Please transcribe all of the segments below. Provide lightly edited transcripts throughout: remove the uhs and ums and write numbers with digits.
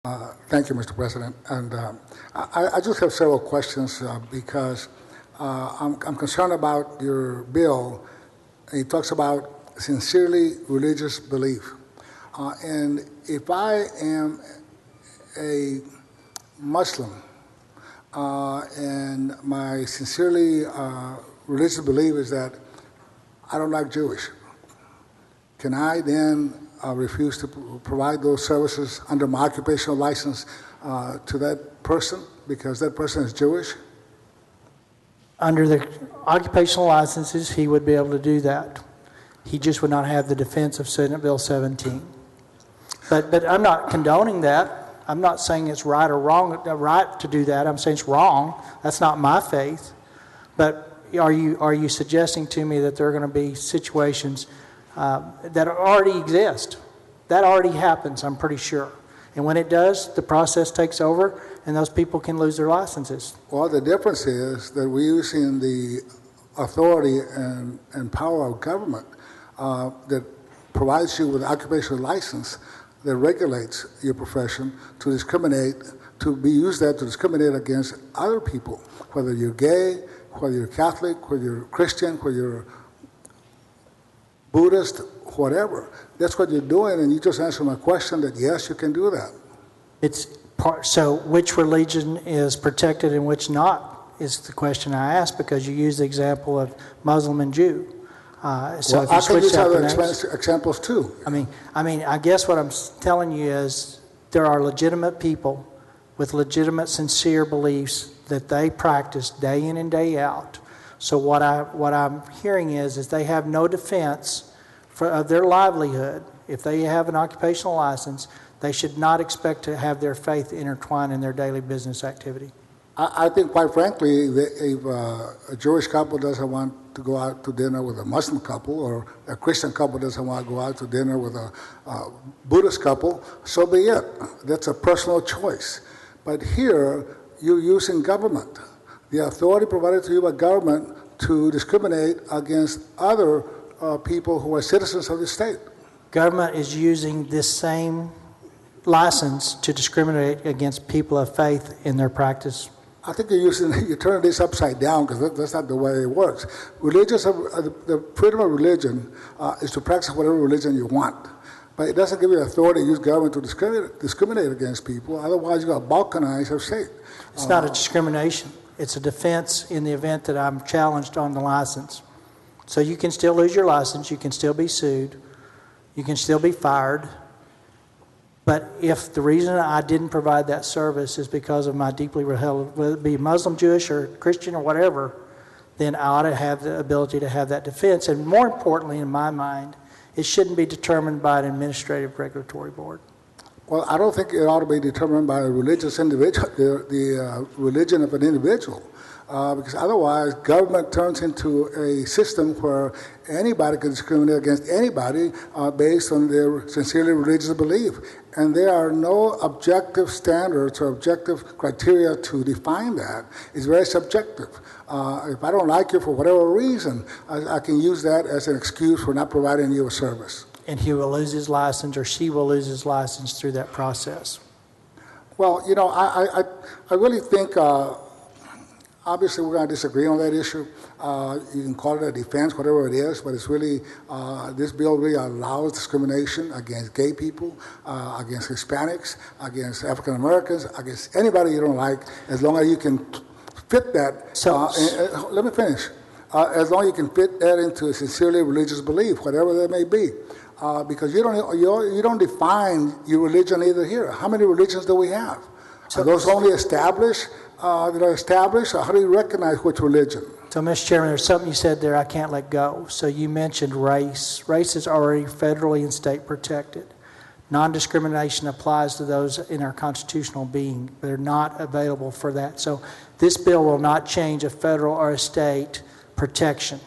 Thank you, Mr. President. And I just have several questions because I'm concerned about your bill. It talks about sincerely religious belief. And if I am a Muslim and my sincerely religious belief is that I don't like Jewish, can I then refuse to provide those services under my occupational license to that person because that person is Jewish? Under the occupational licenses, he would be able to do that. He just would not have the defense of Senate Bill 17. But I'm not condoning that. I'm not saying it's right or wrong, right to do that. I'm saying it's wrong. That's not my faith. But are you suggesting to me that there are going to be situations that already exist? That already happens, I'm pretty sure. And when it does, the process takes over and those people can lose their licenses. Well, the difference is that we're using the authority and power of government that provides you with an occupational license that regulates your profession to discriminate, to be used that to discriminate against other people, whether you're gay, whether you're Catholic, whether you're Christian, whether you're Buddhist, whatever. That's what you're doing, and you just answered my question that yes, you can do that. So which religion is protected and which not is the question I asked, because you used the example of Muslim and Jew. So well, I can use other examples too. I mean, I guess what I'm telling you is there are legitimate people with legitimate, sincere beliefs that they practice day in and day out. So what I'm hearing is they have no defense of their livelihood. If they have an occupational license, they should not expect to have their faith intertwined in their daily business activity. I think, quite frankly, if a Jewish couple doesn't want to go out to dinner with a Muslim couple, or a Christian couple doesn't want to go out to dinner with a Buddhist couple, so be it. That's a personal choice. But here, you're using government, the authority provided to you by government, to discriminate against other people who are citizens of the state. Government is using this same license to discriminate against people of faith in their practice. I think you're turning this upside down, because that's not the way it works. The freedom of religion is to practice whatever religion you want. But it doesn't give you authority to use government to discriminate against people. Otherwise, you're going to balkanize our state. It's not a discrimination. It's a defense in the event that I'm challenged on the license. So you can still lose your license. You can still be sued. You can still be fired. But if the reason I didn't provide that service is because of my deeply held, whether it be Muslim, Jewish, or Christian, or whatever, then I ought to have the ability to have that defense. And more importantly, in my mind, it shouldn't be determined by an administrative regulatory board. Well, I don't think it ought to be determined by a religious individual, the religion of an individual, because otherwise government turns into a system where anybody can discriminate against anybody based on their sincerely religious belief. And there are no objective standards or objective criteria to define that. It's very subjective. If I don't like you for whatever reason, I can use that as an excuse for not providing you a service. And he will lose his license, or she will lose his license through that process. Well, I really think, obviously we're going to disagree on that issue. You can call it a defense, whatever it is, but it's really, this bill really allows discrimination against gay people, against Hispanics, against African Americans, against anybody you don't like, as long as you can fit that. Let me finish. As long as you can fit that into a sincerely religious belief, whatever that may be. Because you don't define your religion either here. How many religions do we have? Are those only established, that are established, or how do you recognize which religion? So, Mr. Chairman, there's something you said there I can't let go. So you mentioned race. Race is already federally and state protected. Non-discrimination applies to those in our constitutional being. They're not available for that. So this bill will not change a federal or a state protection.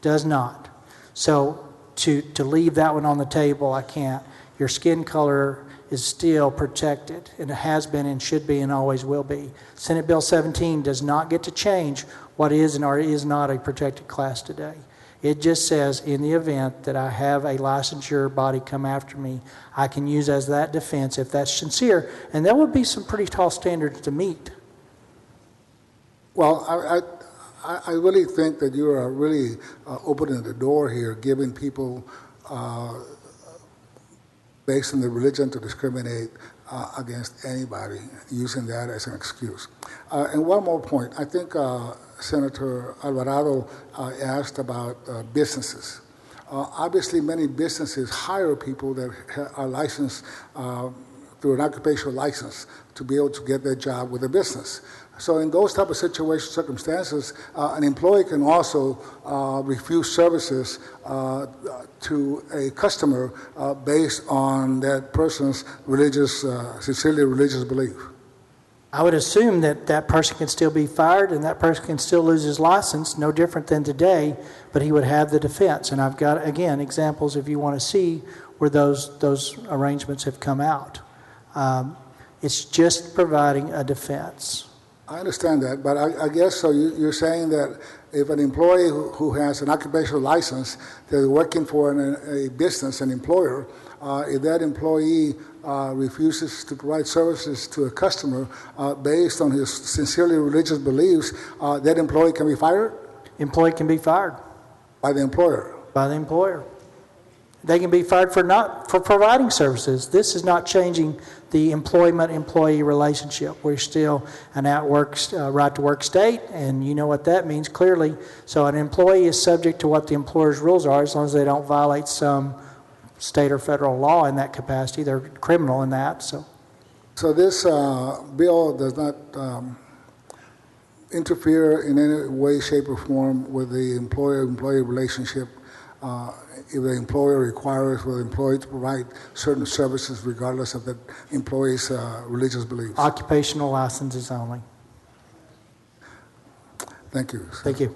Does not. So to leave that one on the table, I can't. Your skin color is still protected, and it has been and should be and always will be. Senate Bill 17 does not get to change what is and or is not a protected class today. It just says, in the event that I have a licensure body come after me, I can use as that defense if that's sincere. And there would be some pretty tall standards to meet. Well, I really think that you are really opening the door here, giving people, based on their religion, to discriminate against anybody, using that as an excuse. And one more point. I think Senator Alvarado asked about businesses. Obviously, many businesses hire people that are licensed through an occupational license to be able to get their job with a business. So in those type of situations, circumstances, an employee can also refuse services to a customer based on that person's religious, sincerely religious belief. I would assume that that person can still be fired and that person can still lose his license, no different than today, but he would have the defense. And I've got, again, examples if you want to see where those arrangements have come out. It's just providing a defense. I understand that, but I guess so. You're saying that if an employee who has an occupational license that is working for a business, an employer, if that employee refuses to provide services to a customer based on his sincerely religious beliefs, that employee can be fired? Employee can be fired. By the employer? By the employer. They can be fired for providing services. This is not changing the employment-employee relationship. We're still an right-to-work state, and you know what that means clearly. So an employee is subject to what the employer's rules are as long as they don't violate some state or federal law in that capacity. They're criminal in that. So this bill does not interfere in any way, shape, or form with the employer-employee relationship. If the employer requires for the employee to provide certain services regardless of the employee's religious beliefs. Occupational licenses only. Thank you. Thank you.